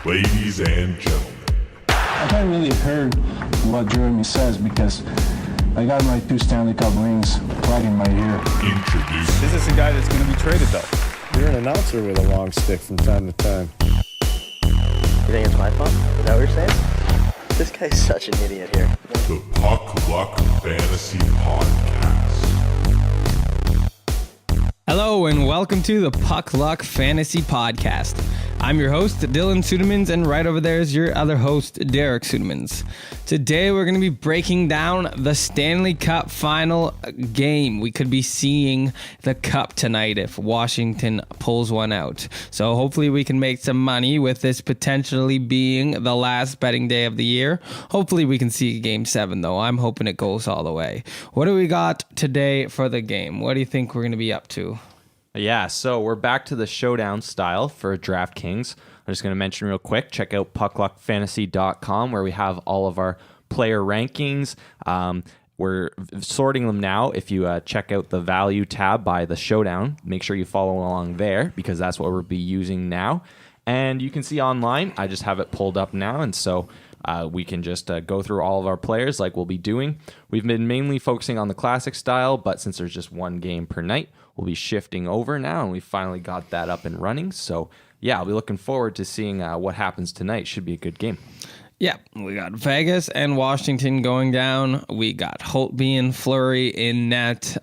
Ladies and gentlemen. I haven't really heard what Jeremy says because I got my 2 Stanley Cup rings right in my ear. Introduce. This is a guy that's going to be traded, though. You're an announcer with a long stick from time to time. You think it's my fault? Is that what you're saying? This guy's such an idiot here. The Puck Luck Fantasy Podcast. Hello and welcome to the Puck Luck Fantasy Podcast. I'm your host, Dylan Sudemans, and right over there is your other host, Derek Sudemans. Today we're going to be breaking down the Stanley Cup final game. We could be seeing the cup tonight if Washington pulls one out. So hopefully we can make some money with this potentially being the last betting day of the year. Hopefully we can see Game 7 though. I'm hoping it goes all the way. What do we got today for the game? What do you think we're going to be up to? Yeah, so we're back to the showdown style for DraftKings. I'm just going to mention real quick, check out puckluckfantasy.com where we have all of our player rankings. We're sorting them now. If you check out the value tab by the showdown, make sure you follow along there because that's what we'll be using now. And you can see online, I just have it pulled up now, and so we can just go through all of our players like we'll be doing. We've been mainly focusing on the classic style, but since there's just one game per night, we'll be shifting over now, and we finally got that up and running. So, yeah, I'll be looking forward to seeing what happens tonight. Should be a good game. Yeah, we got Vegas and Washington going down. We got Holtby and Fleury in net.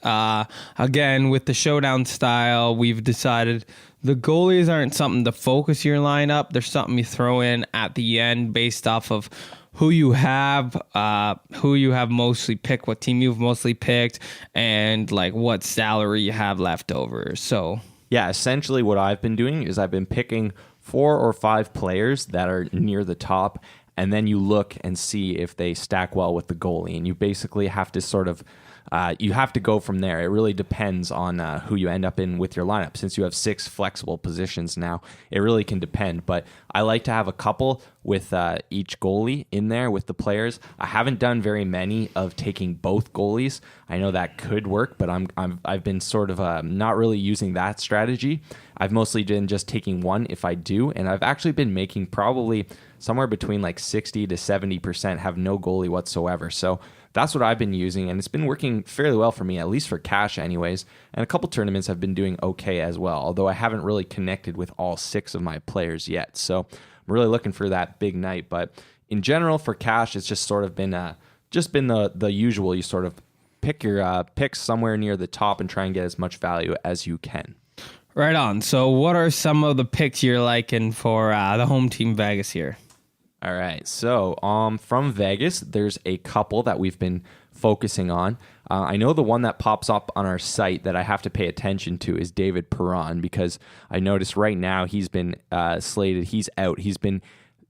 Again, with the showdown style, we've decided the goalies aren't something to focus your lineup. They're something you throw in at the end based off of who you have mostly picked, what team you've mostly picked, and like what salary you have left over. So yeah, essentially what I've been doing is I've been picking 4 or 5 players that are near the top, and then you look and see if they stack well with the goalie, and you basically have to sort of you have to go from there. It really depends on who you end up in with your lineup. Since you have 6 flexible positions now, it really can depend. But I like to have a couple with each goalie in there with the players. I haven't done very many of taking both goalies. I know that could work, but I've been sort of not really using that strategy. I've mostly been just taking one if I do, and I've actually been making probably somewhere between like 60 to 70% have no goalie whatsoever. So that's what I've been using, and it's been working fairly well for me, at least for cash anyways. And a couple tournaments have been doing okay as well, although I haven't really connected with all 6 of my players yet. So I'm really looking for that big night. But in general, for cash, it's just sort of been the usual. You sort of pick your picks somewhere near the top and try and get as much value as you can. right on. So what are some of the picks you're liking for the home team Vegas here? All right, so from Vegas, there's a couple that we've been focusing on. I know the one that pops up on our site that I have to pay attention to is David Perron, because I noticed right now he's been slated. He's out. He's been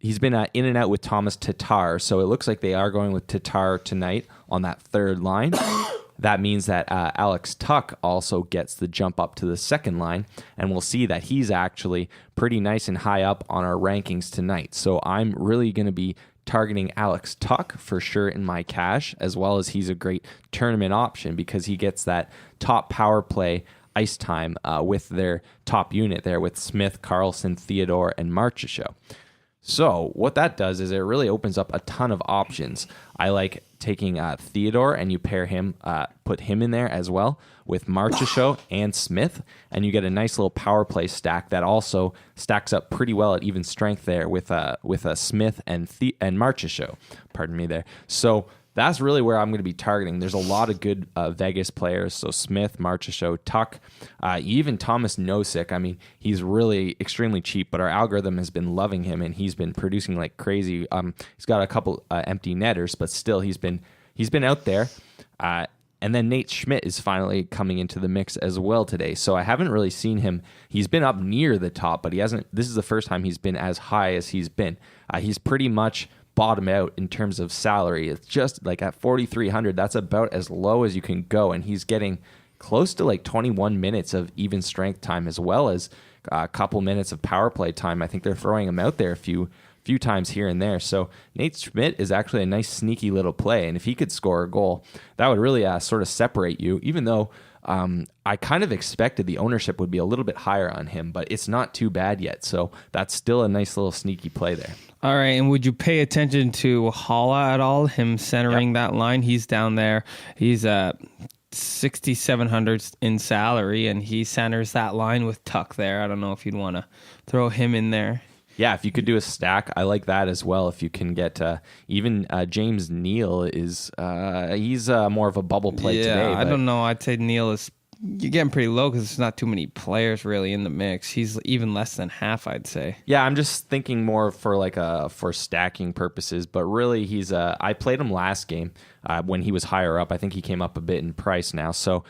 in and out with Thomas Tatar, so it looks like they are going with Tatar tonight on that third line. That means that Alex Tuch also gets the jump up to the second line, and we'll see that he's actually pretty nice and high up on our rankings tonight. So I'm really going to be targeting Alex Tuch for sure in my cash, as well as he's a great tournament option because he gets that top power play ice time with their top unit there with Smith, Carlson, Theodore, and Marchessault. So what that does is it really opens up a ton of options. I like taking Theodore, and you pair him, put him in there as well with Marchessault and Smith, and you get a nice little power play stack that also stacks up pretty well at even strength there with Smith and Marchessault. Pardon me there. So that's really where I'm going to be targeting. There's a lot of good Vegas players. So Smith, Marchessault, Tuch, even Thomas Nosek. I mean, he's really extremely cheap, but our algorithm has been loving him, and he's been producing like crazy. He's got a couple empty netters, but still he's been out there. And then Nate Schmidt is finally coming into the mix as well today. So I haven't really seen him. He's been up near the top, but he hasn't. This is the first time he's been as high as he's been. He's pretty much bottom out in terms of salary. It's just like at 4,300, that's about as low as you can go, and he's getting close to like 21 minutes of even strength time as well as a couple minutes of power play time. I think they're throwing him out there a few times here and there. So Nate Schmidt is actually a nice sneaky little play, and if he could score a goal, that would really sort of separate you, even though I kind of expected the ownership would be a little bit higher on him, but it's not too bad yet. So that's still a nice little sneaky play there. All right, and would you pay attention to Hala at all? Him centering that line, he's down there. He's 6,700 in salary, and he centers that line with Tuck there. I don't know if you'd want to throw him in there. Yeah, if you could do a stack, I like that as well. If you can get even James Neal is he's more of a bubble play today. I don't know. I'd say Neal is. You're getting pretty low because there's not too many players really in the mix. He's even less than half, I'd say. Yeah, I'm just thinking more for for stacking purposes, but really he's I played him last game when he was higher up. I think he came up a bit in price now. So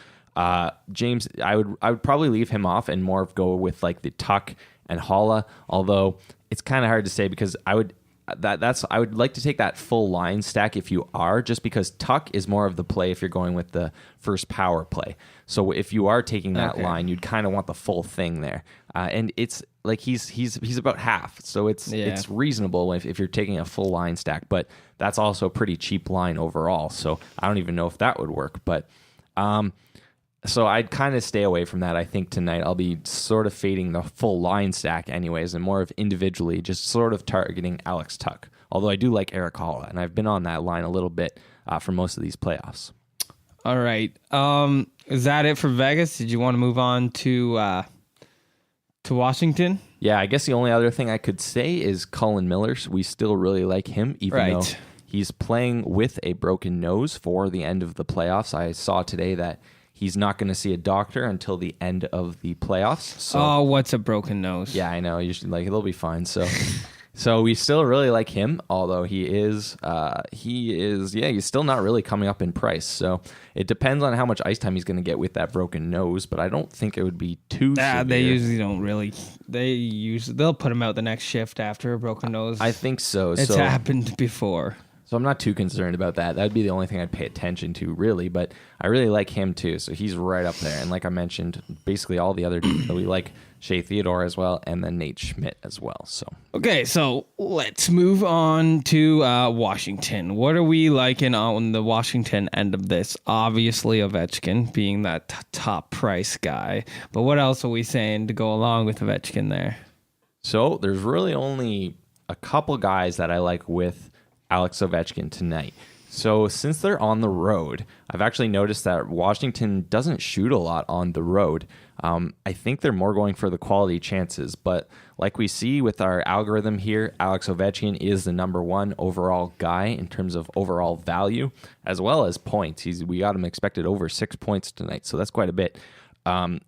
James, I would probably leave him off and more go with like the Tuck and Hala, although it's kind of hard to say because I would like to take that full line stack if you are, just because Tuck is more of the play if you're going with the first power play. So if you are taking that line, you'd kind of want the full thing there. And it's like he's about half, so it's reasonable if you're taking a full line stack. But that's also a pretty cheap line overall. So I don't even know if that would work. But so I'd kind of stay away from that. I think tonight I'll be sort of fading the full line stack anyways, and more of individually just sort of targeting Alex Tuck. Although I do like Erik Hala, and I've been on that line a little bit for most of these playoffs. All right. Is that it for Vegas? Did you want to move on to Washington? Yeah, I guess the only other thing I could say is Cullen Miller. We still really like him, even though he's playing with a broken nose for the end of the playoffs. I saw today that he's not going to see a doctor until the end of the playoffs. So, what's a broken nose? Yeah, I know. Usually, he'll be fine. So we still really like him, although he's still not really coming up in price. So it depends on how much ice time he's going to get with that broken nose, but I don't think it would be too severe. They usually don't really. They'll put him out the next shift after a broken nose. I think so. It's happened before. So I'm not too concerned about that. That'd be the only thing I'd pay attention to, really. But I really like him, too. So he's right up there. And like I mentioned, basically all the other that we like, Shea Theodore as well, and then Nate Schmidt as well. So okay, so let's move on to Washington. What are we liking on the Washington end of this? Obviously, Ovechkin being that top price guy. But what else are we saying to go along with Ovechkin there? So there's really only a couple guys that I like with Alex Ovechkin tonight. So since they're on the road, I've actually noticed that Washington doesn't shoot a lot on the road. I think they're more going for the quality chances, but like we see with our algorithm here, Alex Ovechkin is the number one overall guy in terms of overall value as well as points. We got him expected over 6 points tonight, so that's quite a bit. As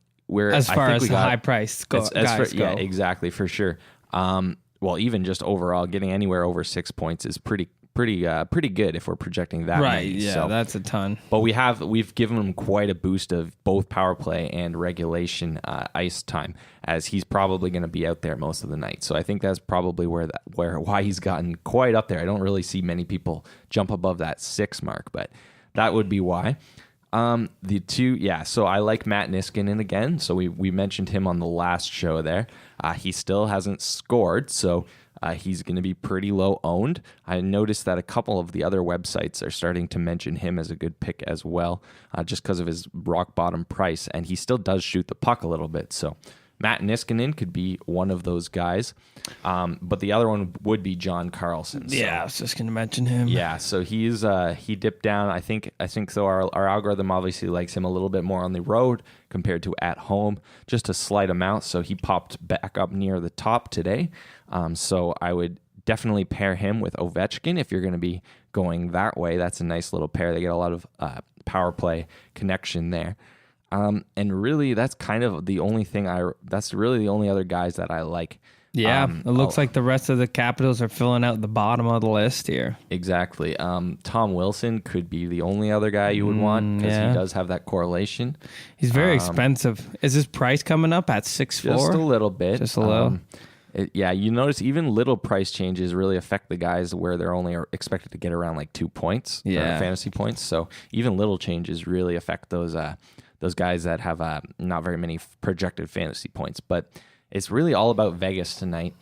far as the high price guys go. Yeah, exactly, for sure. Well, even just overall, getting anywhere over 6 points is pretty good if we're projecting that. Right, many. yeah, So, that's a ton. but we've given him quite a boost of both power play and regulation ice time, as he's probably going to be out there most of the night. So I think that's probably why he's gotten quite up there. I don't really see many people jump above that 6 mark, but that would be why. So I like Matt Niskanen again. So we mentioned him on the last show there. He still hasn't scored, so he's going to be pretty low owned. I noticed that a couple of the other websites are starting to mention him as a good pick as well, just because of his rock bottom price, and he still does shoot the puck a little bit. So Matt Niskanen could be one of those guys, but the other one would be John Carlson. So, I was just going to mention him. Yeah, so he dipped down. I think so. Our algorithm obviously likes him a little bit more on the road compared to at home, just a slight amount. So he popped back up near the top today. So I would definitely pair him with Ovechkin if you're going to be going that way. That's a nice little pair. They get a lot of power play connection there. And really, that's kind of the only thing that's really the only other guys that I like. Yeah, it looks like the rest of the Capitals are filling out the bottom of the list here. Exactly. Tom Wilson could be the only other guy you would want because he does have that correlation. He's very expensive. Is his price coming up at 6.4? Just a little bit. Just a little. You notice even little price changes really affect the guys where they're only expected to get around like 2 points, fantasy points. So even little changes really affect those guys that have not very many projected fantasy points. But it's really all about Vegas tonight,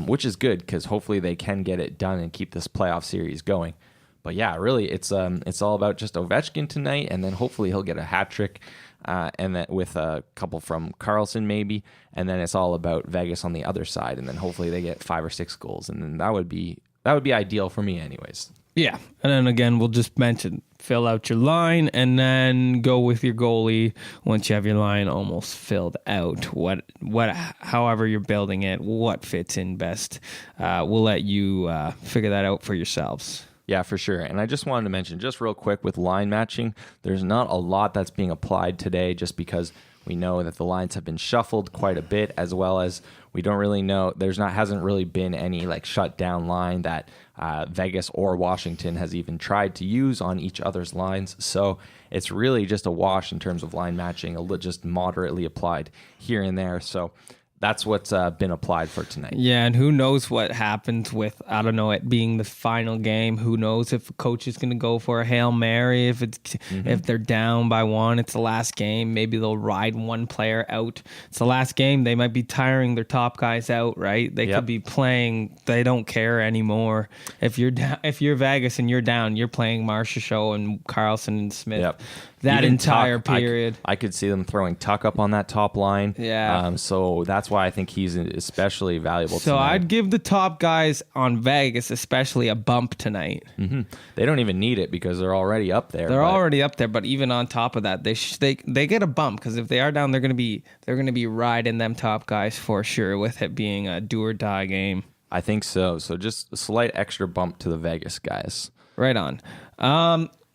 which is good because hopefully they can get it done and keep this playoff series going. But yeah, really, it's all about just Ovechkin tonight, and then hopefully he'll get a hat trick. and then with a couple from Carlson maybe, and then it's all about Vegas on the other side, and then hopefully they get 5 or 6 goals, and then that would be ideal for me anyways. Yeah, and then again, we'll just mention fill out your line and then go with your goalie once you have your line almost filled out. However you're building it, what fits in best. We'll let you figure that out for yourselves. Yeah, for sure. And I just wanted to mention, just real quick with line matching, there's not a lot that's being applied today just because we know that the lines have been shuffled quite a bit, as well as we don't really know. Hasn't really been any like shut down line that Vegas or Washington has even tried to use on each other's lines. So it's really just a wash in terms of line matching, just moderately applied here and there. So that's what's been applied for tonight. Yeah, and who knows what happens with, I don't know, it being the final game. Who knows if a coach is going to go for a Hail Mary, if they're down by 1, it's the last game. Maybe they'll ride one player out. It's the last game. They might be tiring their top guys out, right? They could be playing. They don't care anymore. If you're Vegas and you're down, you're playing Marchessault and Carlson and Smith. Yep. That Even entire Tuck, period. I could see them throwing Tuck up on that top line. Yeah. So that's why I think he's especially valuable So tonight. I'd give the top guys on Vegas especially a bump tonight. They don't even need it because they're already up there. They're already up there, but even on top of that, they get a bump because if they are down, they're gonna be riding them top guys for sure. With it being a do or die game. I think so. So just a slight extra bump to the Vegas guys. Right on.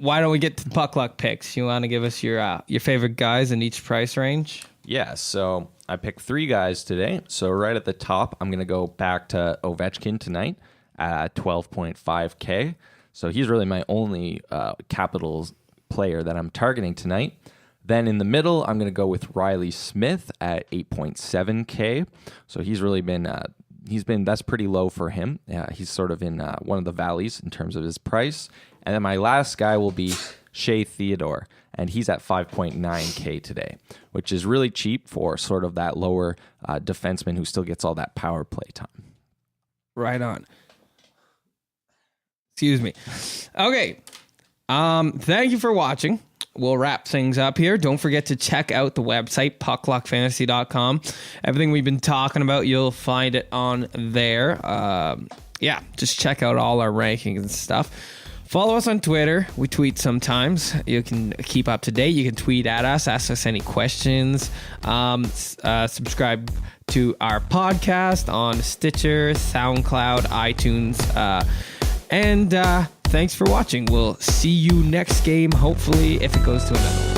Why don't we get to the puck luck picks? You want to give us your favorite guys in each price range? Yeah, so I picked 3 guys today. So right at the top, I'm going to go back to Ovechkin tonight at 12.5K. So he's really my only Capitals player that I'm targeting tonight. Then in the middle, I'm going to go with Riley Smith at 8.7K. So he's really been that's pretty low for him. He's sort of in one of the valleys in terms of his price. And then my last guy will be Shea Theodore, and he's at 5.9K today, which is really cheap for sort of that lower defenseman who still gets all that power play time. Right on. Excuse me. Okay. Thank you for watching. We'll wrap things up here. Don't forget to check out the website, puckluckfantasy.com. Everything we've been talking about, you'll find it on there. Just check out all our rankings and stuff. Follow us on Twitter. We tweet sometimes. You can keep up to date. You can tweet at us, ask us any questions. Subscribe to our podcast on Stitcher, SoundCloud, iTunes. And thanks for watching. We'll see you next game, hopefully, if it goes to another one.